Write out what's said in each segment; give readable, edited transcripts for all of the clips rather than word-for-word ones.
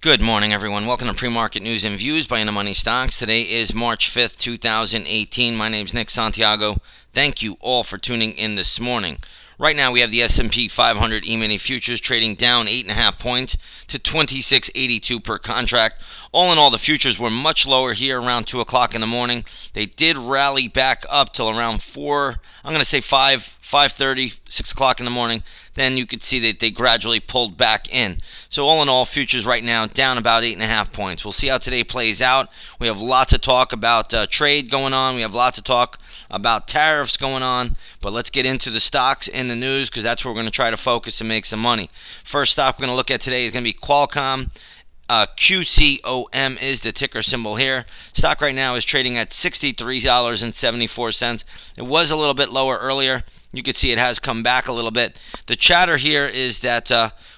Good morning, everyone. Welcome to Pre-Market News and Views by In the Money Stocks. Today is March 5th, 2018. My name is Nick Santiago. Thank you all for tuning in this morning. Right now, we have the S&P 500 E-mini futures trading down 8.5 points to 26.82 per contract. All in all, the futures were much lower here around 2 o'clock in the morning. They did rally back up till around 4, I'm going to say 5:30, 6 o'clock in the morning. Then you could see that they gradually pulled back in. So all in all, futures right now down about 8.5 points. We'll see how today plays out. We have lots of talk about trade going on. We have lots of talk about tariffs going on. But let's get into the stocks and the news, because that's where we're going to try to focus and make some money. First stock we're going to look at today is going to be Qualcomm. QCOM is the ticker symbol here. Stock right now is trading at $63.74. It was a little bit lower earlier. You can see it has come back a little bit. The chatter here is that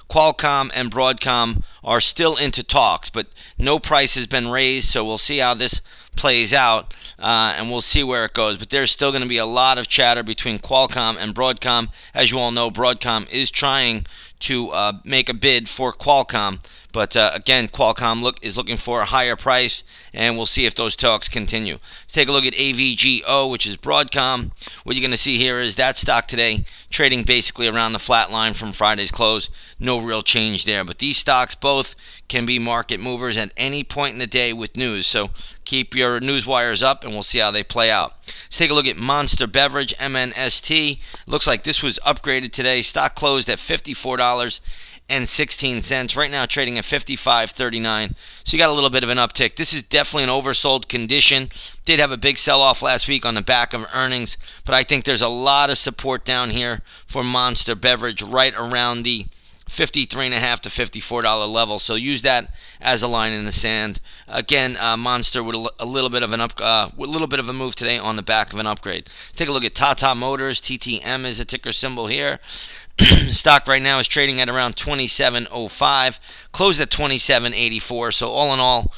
Qualcomm and Broadcom are still into talks, but no price has been raised, so we'll see how this plays out, and we'll see where it goes. But there's still going to be a lot of chatter between Qualcomm and Broadcom. As you all know, Broadcom is trying to make a bid for Qualcomm. But again, Qualcomm is looking for a higher price, and we'll see if those talks continue. Let's take a look at AVGO, which is Broadcom. What you're going to see here is that stock today trading basically around the flat line from Friday's close. No real change there. But these stocks both can be market movers at any point in the day with news. So keep your news wires up, and we'll see how they play out. Let's take a look at Monster Beverage, MNST. Looks like this was upgraded today. Stock closed at $54.16. Right now trading at $55.39. So you got a little bit of an uptick. This is definitely an oversold condition. Did have a big sell-off last week on the back of earnings, but I think there's a lot of support down here for Monster Beverage right around the $53.50 to $54 level. So use that as a line in the sand. Again, Monster with a little bit of a move today on the back of an upgrade. Take a look at Tata Motors. TTM is a ticker symbol here. Stock right now is trading at around $27.05, closed at $27.84. So all in all,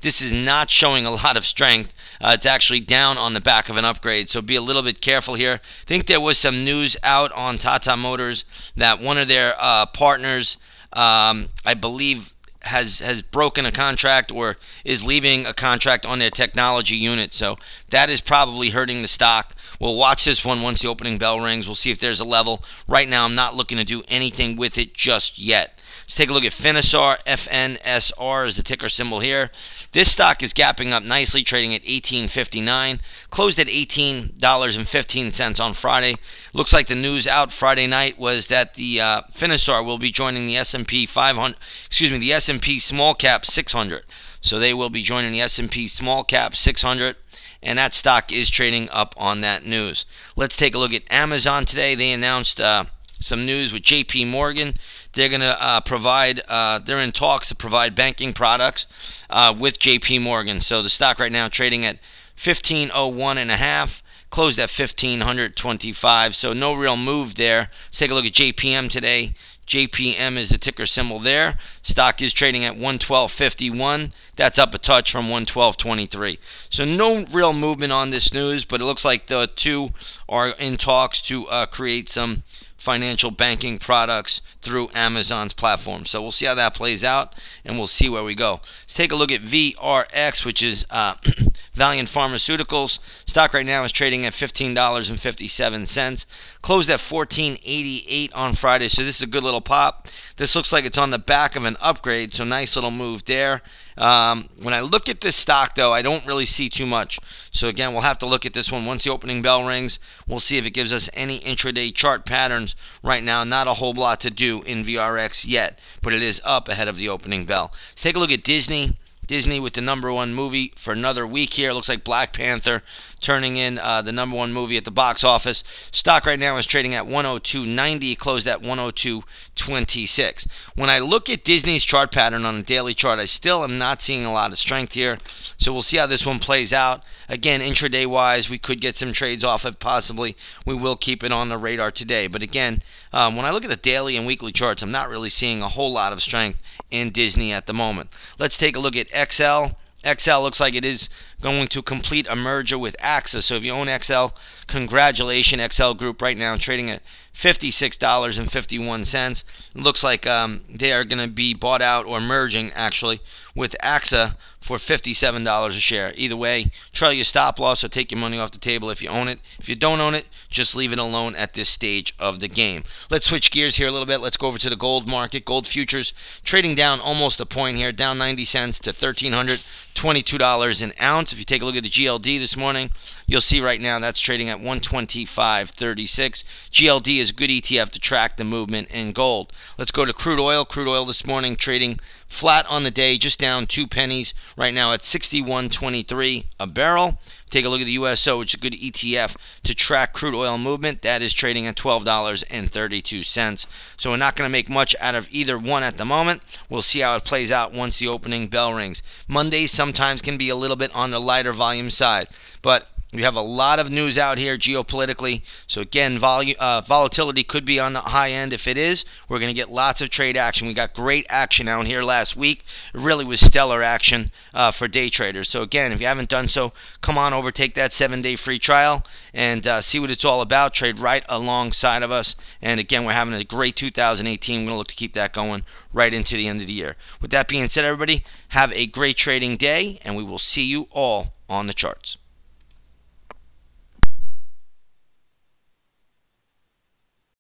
this is not showing a lot of strength. It's actually down on the back of an upgrade, so be a little bit careful here. I think there was some news out on Tata Motors that one of their partners, I believe, has broken a contract or is leaving a contract on their technology unit. So that is probably hurting the stock. We'll watch this one once the opening bell rings. We'll see if there's a level. Right now, I'm not looking to do anything with it just yet. Let's take a look at Finisar. FNSR is the ticker symbol here. This stock is gapping up nicely, trading at $18.59. Closed at $18.15 on Friday. Looks like the news out Friday night was that the Finisar will be joining the S&P 500. The S&P Small Cap 600. So they will be joining the S&P Small Cap 600. And that stock is trading up on that news. Let's take a look at Amazon today. They announced some news with JP Morgan. They're going to they're in talks to provide banking products with JP Morgan. So the stock right now trading at $15.01.5, closed at $1,525. So no real move there. Let's take a look at JPM today. JPM is the ticker symbol there. Stock is trading at $112.51. That's up a touch from $112.23. So no real movement on this news, but it looks like the two are in talks to create some financial banking products through Amazon's platform. So we'll see how that plays out, and we'll see where we go. Let's take a look at VRX, which is Valeant Pharmaceuticals. Stock right now is trading at $15.57. Closed at $14.88 on Friday, so this is a good little pop. This looks like it's on the back of an upgrade, so nice little move there. When I look at this stock, though, I don't really see too much. So again, we'll have to look at this one once the opening bell rings. We'll see if it gives us any intraday chart patterns. Right now, not a whole lot to do in VRX yet, but it is up ahead of the opening bell. Let's take a look at Disney. Disney with the #1 movie for another week here. Looks like Black Panther turning in the #1 movie at the box office. Stock right now is trading at $102.90, closed at $102.26. When I look at Disney's chart pattern on a daily chart, I still am not seeing a lot of strength here. So we'll see how this one plays out. Again, intraday wise, we could get some trades off it possibly. We will keep it on the radar today. But again, when I look at the daily and weekly charts, I'm not really seeing a whole lot of strength in Disney at the moment. Let's take a look at XL. XL looks like it is going to complete a merger with AXA. So if you own XL, congratulations. XL Group right now trading at $56.51. It looks like they are going to be bought out, or merging actually, with AXA for $57 a share. Either way, trail your stop loss or take your money off the table if you own it. If you don't own it, just leave it alone at this stage of the game. Let's switch gears here a little bit. Let's go over to the gold market. Gold futures trading down almost a point here, down 90 cents to $1,322 an ounce. If you take a look at the GLD this morning, you'll see right now that's trading at 125.36. GLD is a good ETF to track the movement in gold. Let's go to crude oil. Crude oil this morning trading flat on the day, just down 2 pennies. Right now at 61.23 a barrel. Take a look at the USO, which is a good ETF to track crude oil movement. That is trading at $12.32. So we're not going to make much out of either one at the moment. We'll see how it plays out once the opening bell rings. Mondays sometimes can be a little bit on the lighter volume side, but we have a lot of news out here geopolitically. So again, volatility could be on the high end. If it is, we're going to get lots of trade action. We got great action out here last week. It really was stellar action for day traders. So again, if you haven't done so, come on over, take that 7-day free trial, and see what it's all about. Trade right alongside of us. And again, we're having a great 2018. We're going to look to keep that going right into the end of the year. With that being said, everybody, have a great trading day, and we will see you all on the charts.